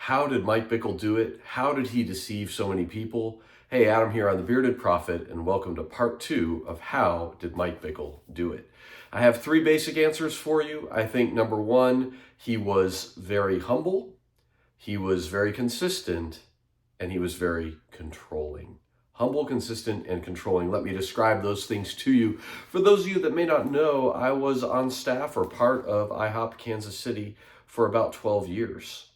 How did Mike Bickle do it? How did he deceive so many people? Hey, Adam here on The Bearded Prophet, and welcome to part 2 of How Did Mike Bickle Do It? I have 3 basic answers for you. I think number 1, he was very humble, he was very consistent, and he was very controlling. Humble, consistent, and controlling. Let me describe those things to you. For those of you that may not know, I was on staff or part of IHOP Kansas City for about 12 years.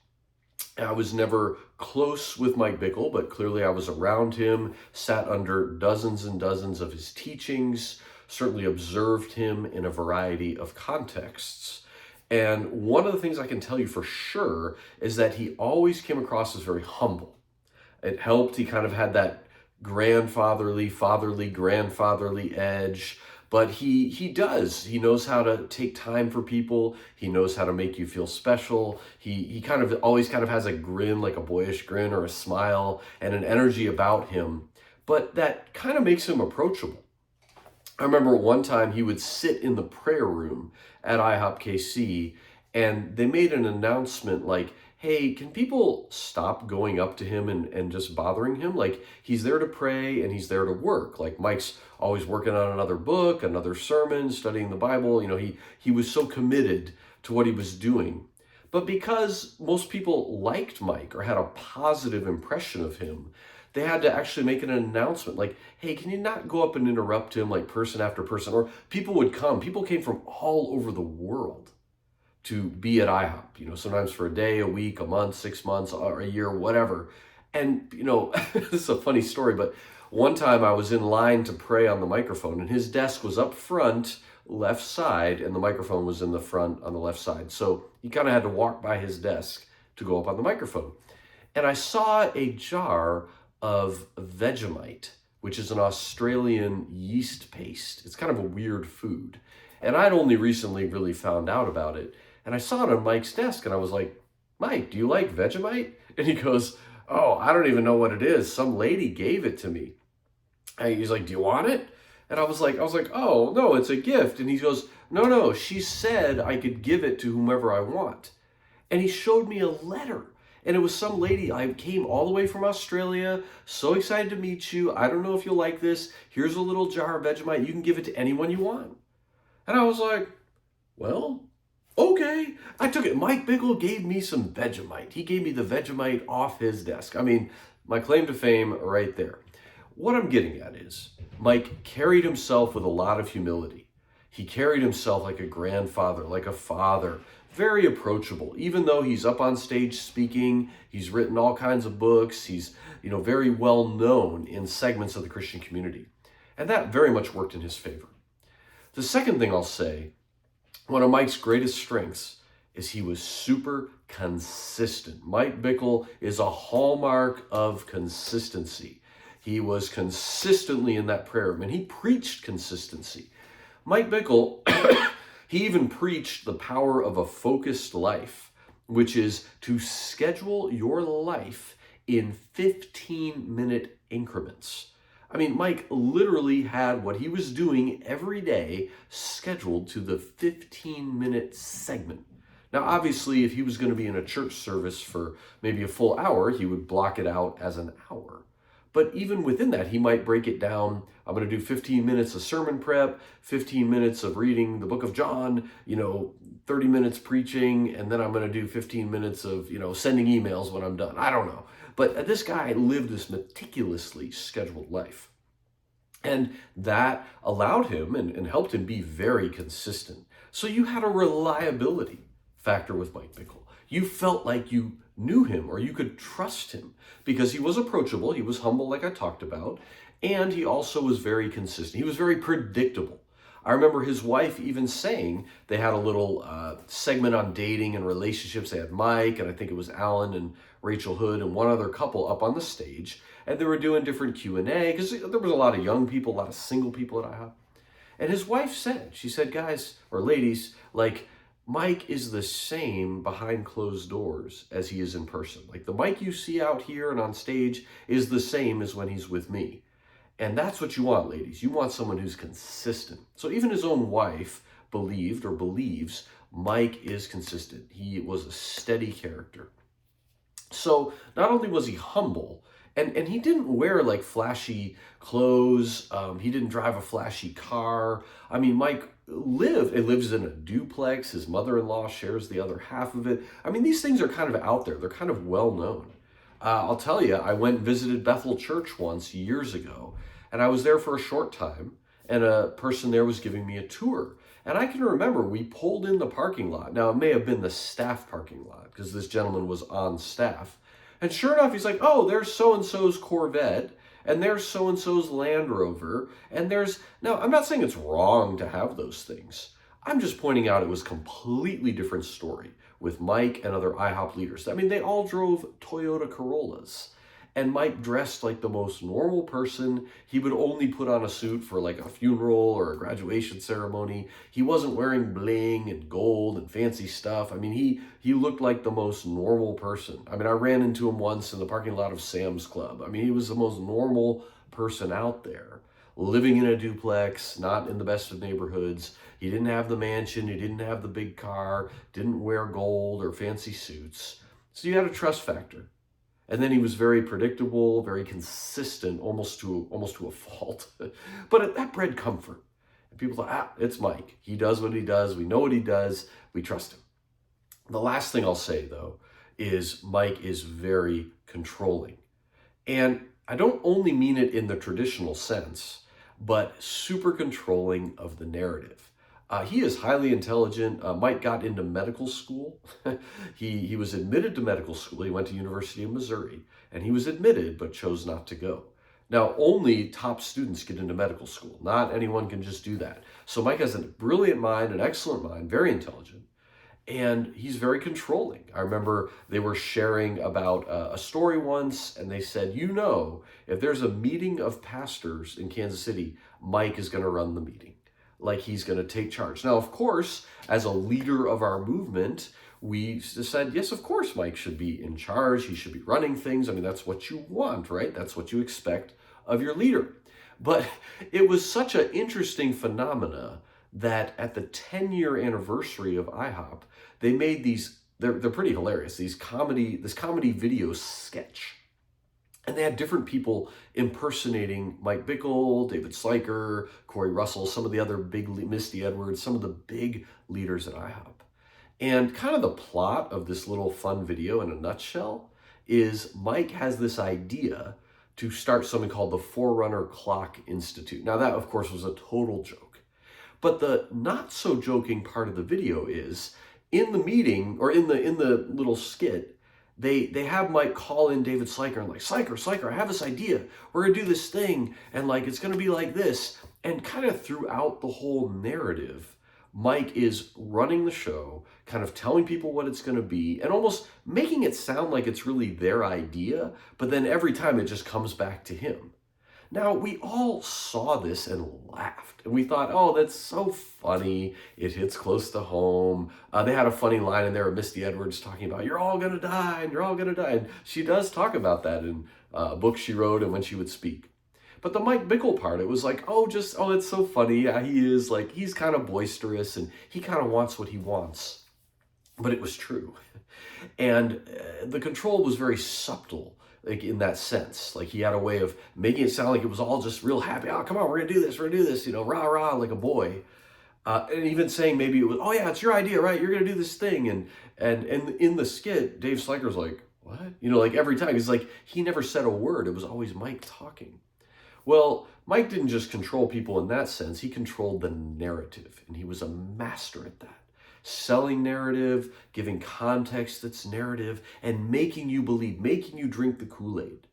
I was never close with Mike Bickle, but clearly I was around him, sat under dozens and dozens of his teachings, certainly observed him in a variety of contexts. And one of the things I can tell you for sure is that he always came across as very humble. It helped. He kind of had that grandfatherly, grandfatherly edge. But he does. He knows how to take time for people. He knows how to make you feel special. He kind of always kind of has a grin, like a boyish grin or a smile and an energy about him. But that kind of makes him approachable. I remember one time he would sit in the prayer room at IHOP KC, and they made an announcement like, hey, can people stop going up to him and just bothering him? Like, he's there to pray and he's there to work. Like, Mike's always working on another book, another sermon, studying the Bible. You know, he was so committed to what he was doing. But because most people liked Mike or had a positive impression of him, they had to actually make an announcement like, hey, can you not go up and interrupt him like person after person? Or people would come. People came from all over the world to be at IHOP, you know, sometimes for a day, a week, a month, 6 months, or a year, whatever. And, you know, this is a funny story, but one time I was in line to pray on the microphone, and his desk was up front, left side, and the microphone was in the front on the left side. So you kind of had to walk by his desk to go up on the microphone. And I saw a jar of Vegemite, which is an Australian yeast paste. It's kind of a weird food. And I'd only recently really found out about it. And I saw it on Mike's desk, and I was like, Mike, do you like Vegemite? And he goes, oh, I don't even know what it is. Some lady gave it to me. And he's like, do you want it? And I was like, oh, no, it's a gift. And he goes, no, she said I could give it to whomever I want. And he showed me a letter. And it was some lady. I came all the way from Australia, so excited to meet you. I don't know if you'll like this. Here's a little jar of Vegemite. You can give it to anyone you want. And I was like, well, okay. I took it. Mike Bickle gave me some Vegemite. He gave me the Vegemite off his desk. I mean, my claim to fame right there. What I'm getting at is Mike carried himself with a lot of humility. He carried himself like a grandfather, like a father, very approachable. Even though he's up on stage speaking, he's written all kinds of books, he's, you know, very well known in segments of the Christian community. And that very much worked in his favor. The second thing I'll say, one of Mike's greatest strengths is he was super consistent. Mike Bickle is a hallmark of consistency. He was consistently in that prayer room, and he preached consistency. Mike Bickle, he even preached the power of a focused life, which is to schedule your life in 15-minute increments. I mean, Mike literally had what he was doing every day scheduled to the 15-minute segment. Now, obviously, if he was going to be in a church service for maybe a full hour, he would block it out as an hour. But even within that, he might break it down. I'm going to do 15 minutes of sermon prep, 15 minutes of reading the book of John, 30 minutes preaching, and then I'm going to do 15 minutes of, sending emails when I'm done. I don't know. But this guy lived this meticulously scheduled life. And that allowed him and helped him be very consistent. So you had a reliability factor with Mike Bickle. You felt like you knew him or you could trust him because he was approachable, he was humble like I talked about, and he also was very consistent. He was very predictable. I remember his wife even saying they had a little segment on dating and relationships. They had Mike, and I think it was Alan and Rachel Hood and one other couple up on the stage, and they were doing different Q&A because there was a lot of young people, a lot of single people at IHOP. And his wife said, she said, guys or ladies, like, Mike is the same behind closed doors as he is in person. Like the Mike you see out here and on stage is the same as when he's with me. And that's what you want, ladies. You want someone who's consistent. So even his own wife believed or believes Mike is consistent. He was a steady character. So not only was he humble, and he didn't wear like flashy clothes, he didn't drive a flashy car. I mean, Mike lives in a duplex. His mother-in-law shares the other half of it. I mean, these things are kind of out there. They're kind of well known. I'll tell you, I went and visited Bethel Church once years ago, and I was there for a short time, and a person there was giving me a tour. And I can remember we pulled in the parking lot. Now, it may have been the staff parking lot because this gentleman was on staff. And sure enough, he's like, oh, there's so-and-so's Corvette, and there's so-and-so's Land Rover, and there's... Now, I'm not saying it's wrong to have those things. I'm just pointing out it was a completely different story with Mike and other IHOP leaders. I mean, they all drove Toyota Corollas. And Mike dressed like the most normal person. He would only put on a suit for like a funeral or a graduation ceremony. He wasn't wearing bling and gold and fancy stuff. I mean, he looked like the most normal person. I mean, I ran into him once in the parking lot of Sam's Club. I mean, he was the most normal person out there, living in a duplex, not in the best of neighborhoods. He didn't have the mansion. He didn't have the big car, didn't wear gold or fancy suits. So you had a trust factor. And then he was very predictable, very consistent, almost to a fault. But that bred comfort. And people thought, it's Mike. He does what he does. We know what he does. We trust him. The last thing I'll say, though, is Mike is very controlling. And I don't only mean it in the traditional sense, but super controlling of the narrative. He is highly intelligent. Mike got into medical school. He was admitted to medical school. He went to University of Missouri, and he was admitted but chose not to go. Now, only top students get into medical school. Not anyone can just do that. So Mike has a brilliant mind, an excellent mind, very intelligent, and he's very controlling. I remember they were sharing about a story once, and they said, if there's a meeting of pastors in Kansas City, Mike is going to run the meeting. Like he's going to take charge. Now, of course, as a leader of our movement, we said, yes, of course, Mike should be in charge. He should be running things. I mean, that's what you want, right? That's what you expect of your leader. But it was such an interesting phenomena that at the 10-year anniversary of IHOP, they made these, they're pretty hilarious, this comedy video sketch. And they had different people impersonating Mike Bickle, David Slyker, Corey Russell, some of the other big, Misty Edwards, some of the big leaders at IHOP. And kind of the plot of this little fun video in a nutshell is Mike has this idea to start something called the Forerunner Clock Institute. Now that, of course, was a total joke. But the not so joking part of the video is in the meeting or in the little skit, they have Mike call in David Slyker and like, Slyker, I have this idea. We're going to do this thing, and like it's going to be like this. And kind of throughout the whole narrative, Mike is running the show, kind of telling people what it's going to be, and almost making it sound like it's really their idea, but then every time it just comes back to him. Now, we all saw this and laughed, and we thought, oh, that's so funny. It hits close to home. They had a funny line in there of Misty Edwards talking about, you're all going to die, and you're all going to die. And she does talk about that in a book she wrote and when she would speak. But the Mike Bickle part, it was like, it's so funny. Yeah, he is like, he's kind of boisterous, and he kind of wants what he wants. But it was true. And the control was very subtle. Like in that sense, like he had a way of making it sound like it was all just real happy. Oh, come on, we're gonna do this, rah, rah, like a boy. And even saying maybe it was, oh yeah, it's your idea, right? You're gonna do this thing. And in the skit, Dave Slyker's like, what? Like every time, he's like, he never said a word. It was always Mike talking. Well, Mike didn't just control people in that sense. He controlled the narrative, and he was a master at that. Selling narrative, giving context that's narrative, and making you believe, making you drink the Kool-Aid.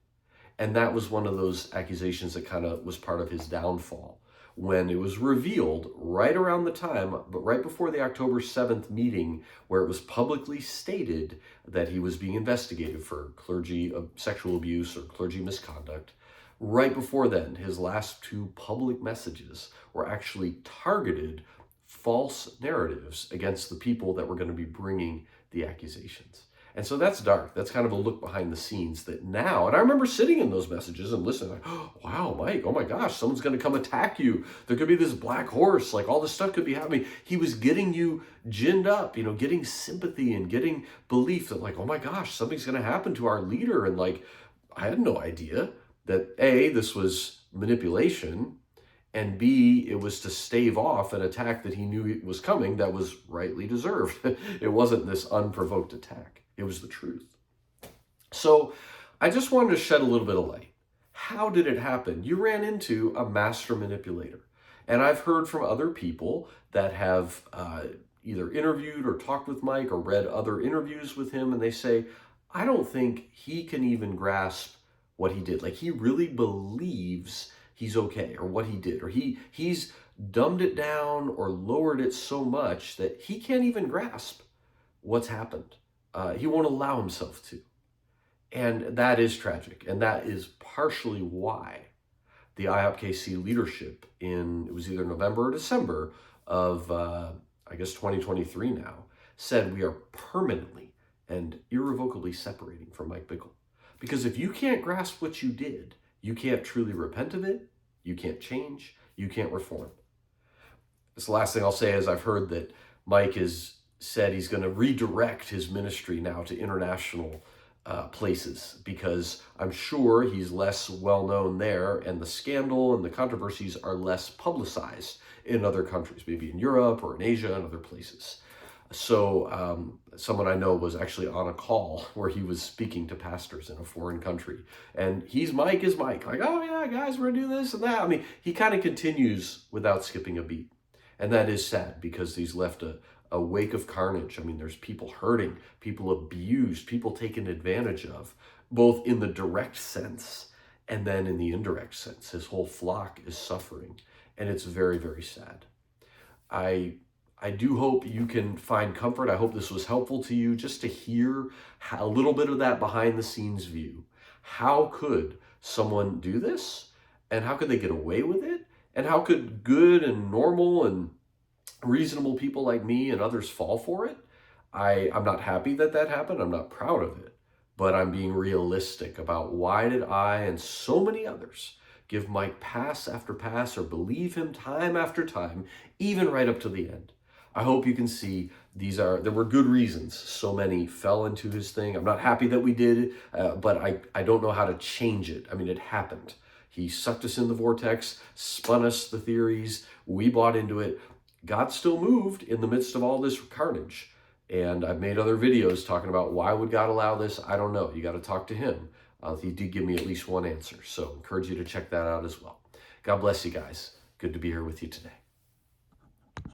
And that was one of those accusations that kind of was part of his downfall. When it was revealed right around the time, but right before the October 7th meeting, where it was publicly stated that he was being investigated for clergy sexual abuse or clergy misconduct, right before then, his last two public messages were actually targeted false narratives against the people that were going to be bringing the accusations. And so that's dark. That's kind of a look behind the scenes that now, and I remember sitting in those messages and listening, like, oh, wow, Mike, oh my gosh, someone's going to come attack you. There could be this black horse, like all this stuff could be happening. He was getting you ginned up, getting sympathy and getting belief that like, oh my gosh, something's going to happen to our leader. And like, I had no idea that A, this was manipulation, and B, it was to stave off an attack that he knew was coming that was rightly deserved. It wasn't this unprovoked attack. It was the truth. So I just wanted to shed a little bit of light. How did it happen? You ran into a master manipulator. And I've heard from other people that have either interviewed or talked with Mike or read other interviews with him, and they say, I don't think he can even grasp what he did. Like, he really believes he's okay, or what he did, or he's dumbed it down or lowered it so much that he can't even grasp what's happened. He won't allow himself to. And that is tragic. And that is partially why the IOPKC leadership it was either November or December of, 2023 now, said we are permanently and irrevocably separating from Mike Bickle. Because if you can't grasp what you did, you can't truly repent of it, you can't change, you can't reform. This last thing I'll say is I've heard that Mike has said he's going to redirect his ministry now to international places, because I'm sure he's less well-known there, and the scandal and the controversies are less publicized in other countries, maybe in Europe or in Asia and other places. So someone I know was actually on a call where he was speaking to pastors in a foreign country, and Mike is Mike, like, oh yeah, guys, we're gonna do this and that. I mean, he kind of continues without skipping a beat. And that is sad, because he's left a wake of carnage. I mean, there's people hurting, people abused, people taken advantage of, both in the direct sense and then in the indirect sense. His whole flock is suffering, and it's very, very sad. I do hope you can find comfort. I hope this was helpful to you, just to hear a little bit of that behind the scenes view. How could someone do this? And how could they get away with it? And how could good and normal and reasonable people like me and others fall for it? I'm not happy that happened. I'm not proud of it. But I'm being realistic about why did I and so many others give Mike pass after pass, or believe him time after time, even right up to the end. I hope you can see there were good reasons so many fell into his thing. I'm not happy that we did, but I don't know how to change it. I mean, it happened. He sucked us in the vortex, spun us the theories, we bought into it. God still moved in the midst of all this carnage. And I've made other videos talking about why would God allow this? I don't know. You got to talk to him. He did give me at least one answer. So I encourage you to check that out as well. God bless you guys. Good to be here with you today.